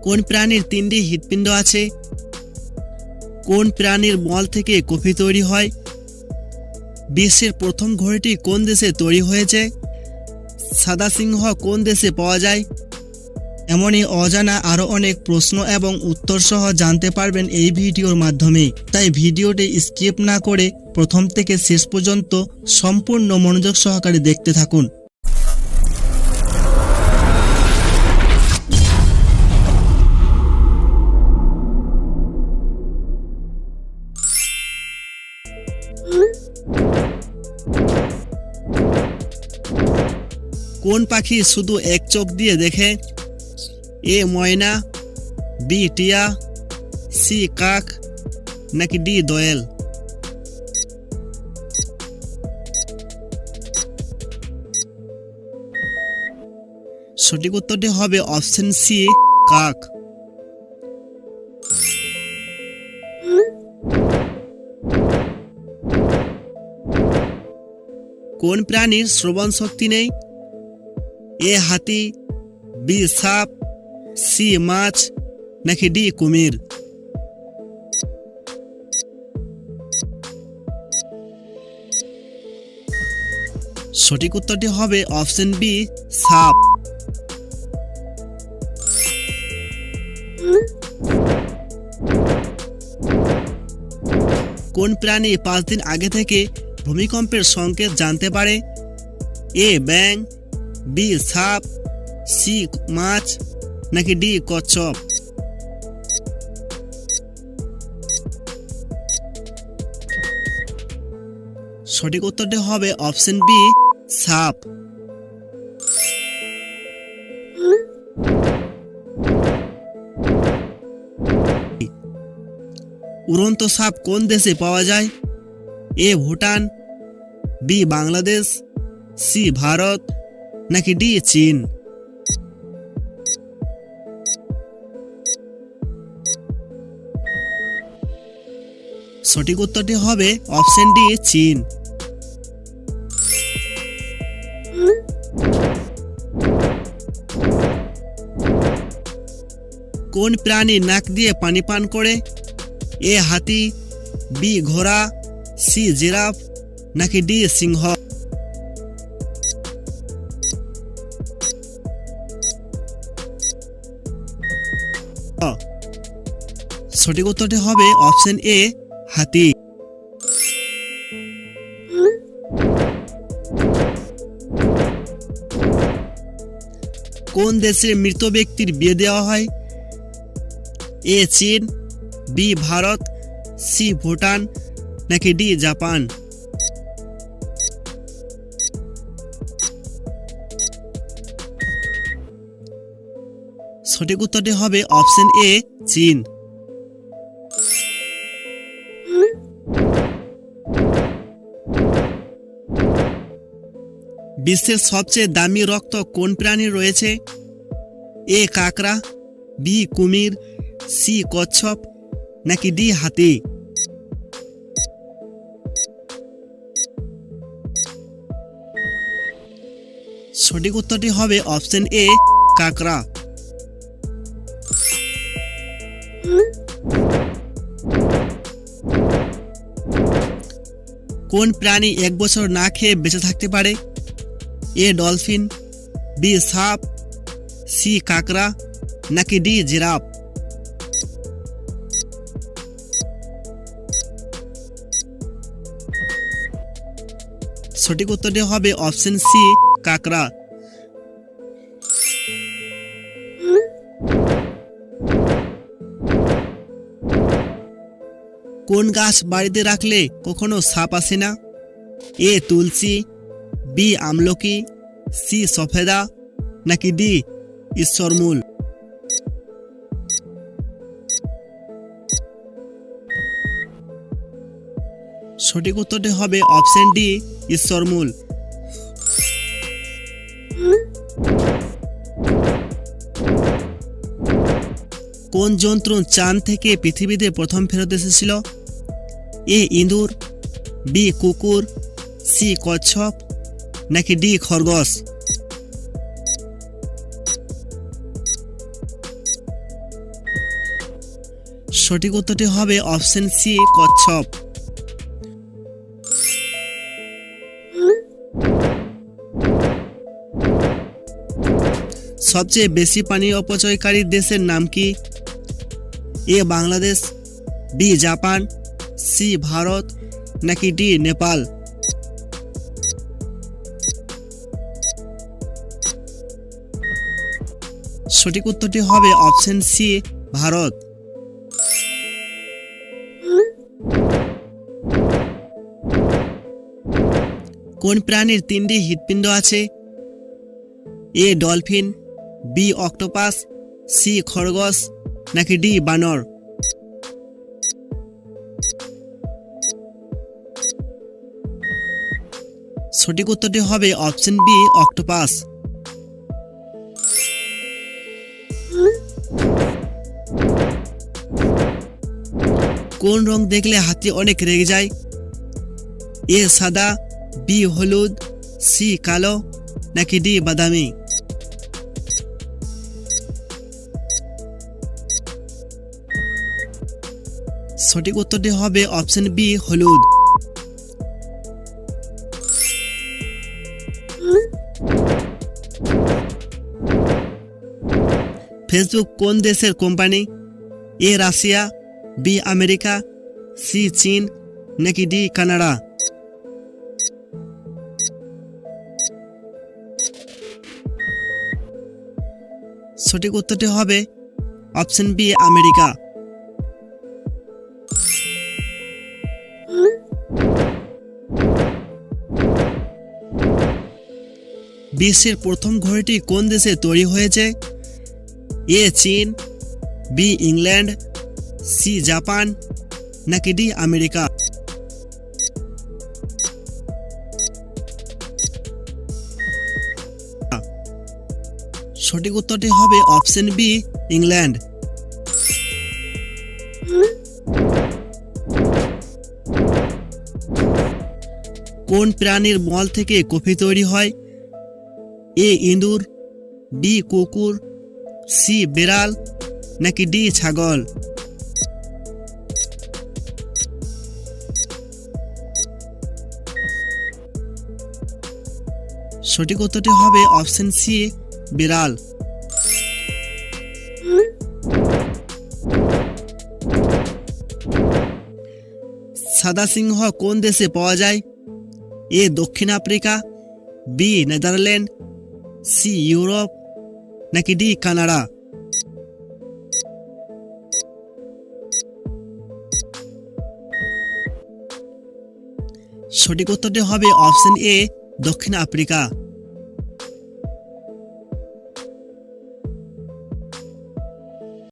কোন প্রাণীর 3টি হৃৎপিণ্ড আছে? কোন প্রাণীর মল থেকে কফি তৈরি হয়? বিশ্বের প্রথম ঘড়িটি কোন দেশে তৈরি হয়েছে? সাদা সিংহ কোন দেশে পাওয়া যায়? এমনই অজানা আরও অনেক প্রশ্ন এবং উত্তর সহ জানতে পারবেন এই ভিডিওর মাধ্যমে। তাই ভিডিওটি স্কিপ না করে প্রথম থেকে শেষ পর্যন্ত সম্পূর্ণ মনোযোগ সহকারে দেখতে থাকুন। কোন পাখি শুধু এক চোখ দিয়ে দেখে? এ ময়না, বি টিয়া, সি কাক, নাকি ডি দোয়েল? সঠিক উত্তরটি হবে অপশন সি কাক। কোন প্রাণীর শ্রবণ শক্তি নেই? এ হাতি, বি সাপ, সি মাছ, নাকি ডি কুমির? সঠিক উত্তরটি হবে অপশন বি সাপ। কোন প্রাণী 5 দিন আগে থেকে ভূমিকম্পের সংকেত জানতে পারে? এ ব্যাঙ, বি সাপ, সি মাছ, নাকি ডি কচ্ছপ? সঠিক উত্তরটি হবে অপশন বি সাপ। উড়ন্ত সাপ কোন দেশে পাওয়া যায়? এ ভুটান, বি বাংলাদেশ, সি ভারত, নাকি ডি চীন? সঠিক উত্তরটি হবে অপশন ডি চীন। কোন প্রাণী নাক দিয়ে পানি পান করে? এ হাতি, বি ঘোড়া, সি জিরাফ, নাকি ডি সিংহ? সঠিক উত্তরটি হবে অপশন এ হাতি। কোন দেশের মৃত ব্যক্তির বিয়ে দেওয়া হয়? এ চীন, বি ভারত, সি ভুটান, নাকি ডি জাপান? সঠিক উত্তরটি হবে অপশন এ চীন। বিশ্বের সবচেয়ে দামি রক্ত কোন প্রাণীর রয়েছে? এ কাকড়া, বি কুমির, সি কচ্ছপ, নাকি ডি হাতি? সঠিক উত্তরটি হবে অপশন এ কাকড়া। কোন প্রাণী 1 বছর না খেয়ে বেঁচে থাকতে পারে? এ ডলফিন, বি সাপ, সি কাকড়া, নাকি ডি জিরাফ? সঠিক উত্তরটি হবে অপশন সি কাকড়া। কোন গাছ বাড়িতে রাখলে কখনো সাপ আসে না? এ তুলসী, বি আমলকি, সি সফেদা, নাকি ডি ঈশ্বরমূল? সঠিক উত্তরটি হবে অপশন ডি ঈশ্বরমূল। কোন জন্তু চাঁদ থেকে পৃথিবীতে প্রথম ফেরত এসেছিল? এ ইঁদুর, বি কুকুর, সি কচ্ছপ, নাকি ডি খরগোশ? সঠিক উত্তরটি হবে অপশন সি, কচ্ছপ। সবচেয়ে বেশি পানি অপচয়কারী দেশের নাম কি? A Bangladesh, B Japan, C Bharat, নাকি ডি নেপাল? সঠিক উত্তরটি হবে অপশন সি, ভারত। কোন প্রাণীর 3টি হৃৎপিণ্ড আছে? A dolphin, B octopus, C খরগোশ, নাকি ডি বানর? সঠিক উত্তরটি হবে অপশন বি, অক্টোপাস। কোন রং দেখলে হাতি অনেক রেগে যায়? এ সাদা, বি হলুদ, সি কালো, নাকি ডি বাদামি? সঠিক উত্তরটি হবে অপশন বি, হলুদ। ফেসবুক কোন দেশের company? A Russia, B America, C চীন, নাকি ডি কানাডা? সঠিক উত্তরটি হবে অপশন বি, আমেরিকা। বিশ্বের প্রথম ঘড়িটি কোন দেশে তৈরি হয়েছে? এ চীন, বি ইংল্যান্ড, সি জাপান, নাকি ডি আমেরিকা? সঠিক উত্তরটি হবে অপশন বি, ইংল্যান্ড। কোন প্রাণীর মল থেকে কফি তৈরি হয়? এ ইঁদুর, বি কুকুর, সি বিড়াল, নাকি ডি ছাগল? সঠিক উত্তরটি হবে অপশন সি, বিড়াল। সাদা সিংহ কোন দেশে পাওয়া যায়? এ দক্ষিণ Africa, B Netherland, C Europe, নাকি ডি কানাডা? সঠিক উত্তরটি হবে অপশন এ, দক্ষিণ আফ্রিকা।